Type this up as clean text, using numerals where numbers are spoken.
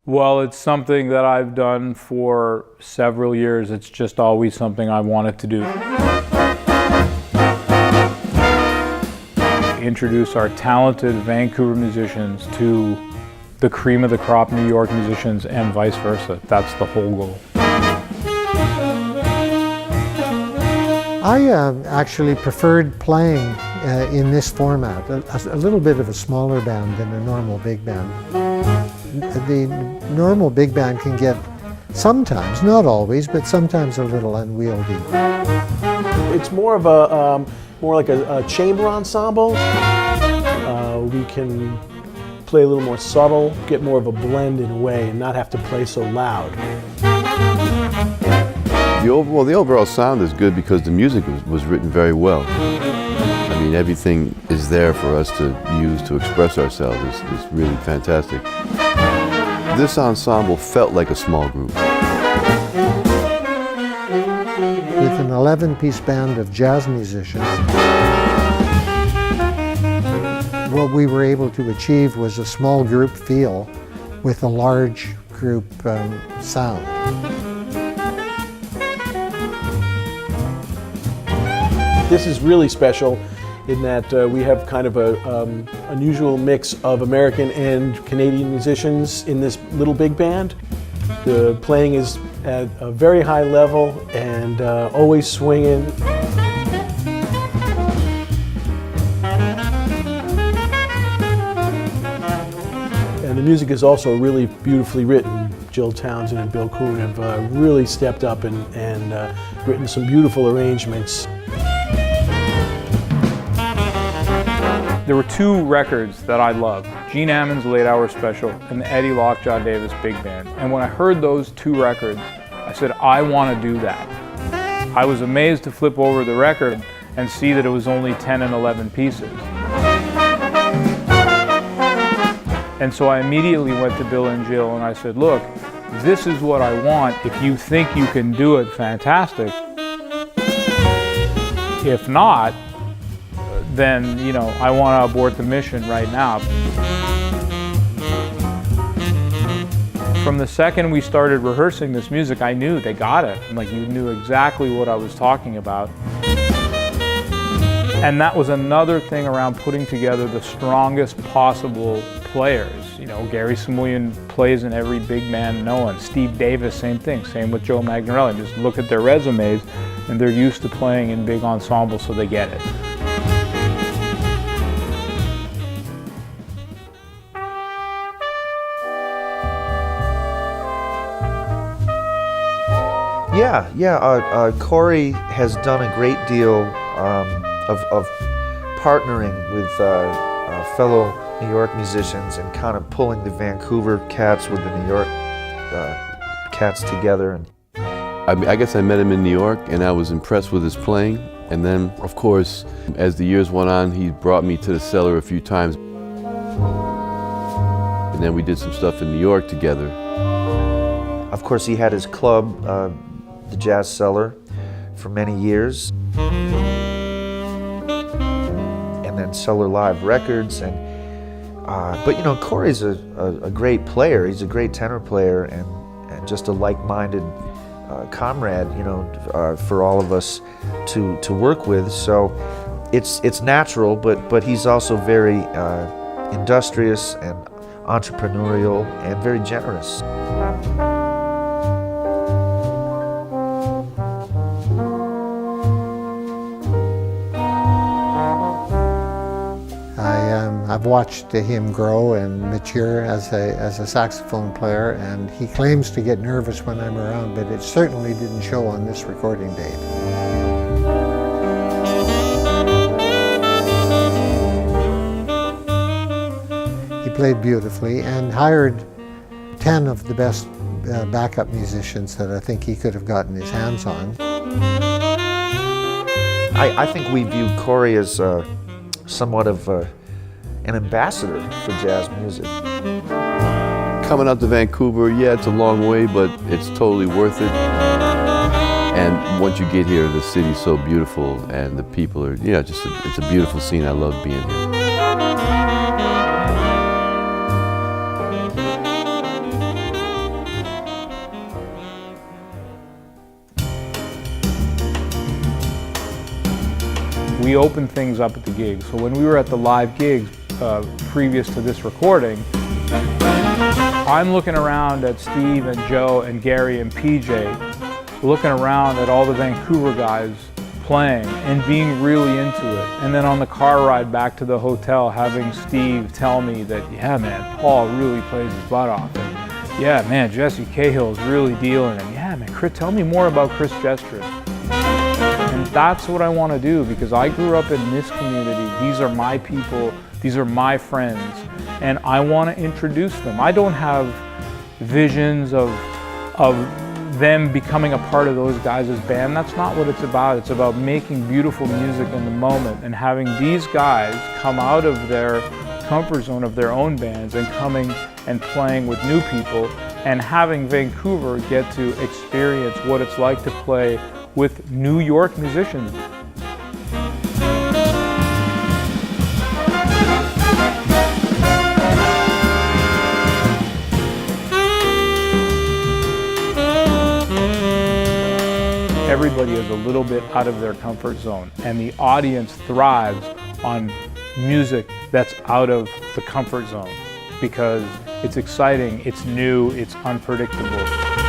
Well, it's something that I've done for several years. It's just always something I wanted to do. Introduce our talented Vancouver musicians to the cream of the crop New York musicians and vice versa. That's the whole goal. I actually preferred playing in this format, a little bit of a smaller band than a normal big band. The normal big band can get sometimes, not always, but sometimes a little unwieldy. It's more of a more like a chamber ensemble. We can play a little more subtle, get more of a blend in a way, and not have to play so loud. The overall sound is good because the music was written very well. I mean, everything is there for us to use to express ourselves. It's really fantastic. This ensemble felt like a small group. With an 11-piece band of jazz musicians, what we were able to achieve was a small group feel with a large group sound. This is really special in that we have kind of a unusual mix of American and Canadian musicians in this little big band. The playing is at a very high level and always swinging. And the music is also really beautifully written. Jill Townsend and Bill Cory have really stepped up and written some beautiful arrangements. There were two records that I loved, Gene Ammons' Late Hour Special and the Eddie Lockjaw Davis Big Band. And when I heard those two records, I said, I want to do that. I was amazed to flip over the record and see that it was only 10 and 11 pieces. And so I immediately went to Bill and Jill and I said, look, this is what I want. If you think you can do it, fantastic. If not, then, you know, I want to abort the mission right now. From the second we started rehearsing this music, I knew they got it. Like, you knew exactly what I was talking about. And that was another thing around putting together the strongest possible players. You know, Gary Samulian plays in every big band known. Steve Davis, same thing. Same with Joe Magnarelli. Just look at their resumes, and they're used to playing in big ensembles, so they get it. Cory has done a great deal of partnering with fellow New York musicians and kind of pulling the Vancouver cats with the New York cats together. I guess I met him in New York and I was impressed with his playing. And then, of course, as the years went on, he brought me to the cellar a few times. And then we did some stuff in New York together. Of course, he had his club, the Jazz Cellar, for many years. And then Cellar Live Records. But you know, Cory's a great player. He's a great tenor player and just a like-minded comrade, you know, for all of us to work with. So it's natural, but he's also very industrious and entrepreneurial and very generous. I've watched him grow and mature as a saxophone player, and he claims to get nervous when I'm around, but it certainly didn't show on this recording date. He played beautifully and hired 10 of the best backup musicians that I think he could have gotten his hands on. I think we view Cory as somewhat of an ambassador for jazz music. Coming out to Vancouver, yeah, it's a long way, but it's totally worth it. And once you get here, the city's so beautiful and the people are, yeah, it's a beautiful scene. I love being here. we open things up at the gigs. So when we were at the live gigs previous to this recording, I'm looking around at Steve and Joe and Gary and PJ, looking around at all the Vancouver guys playing and being really into it. And then on the car ride back to the hotel, having Steve tell me that, yeah man, Paul really plays his butt off. And yeah man, Jesse Cahill's really dealing. And yeah man, Chris, tell me more about Chris Gestrin. And that's what I want to do, because I grew up in this community. These are my people, these are my friends, and I want to introduce them. I don't have visions of them becoming a part of those guys' band. That's not what it's about. It's about making beautiful music in the moment and having these guys come out of their comfort zone of their own bands and coming and playing with new people, and having Vancouver get to experience what it's like to play with New York musicians. Everybody is a little bit out of their comfort zone, and the audience thrives on music that's out of the comfort zone because it's exciting, it's new, it's unpredictable.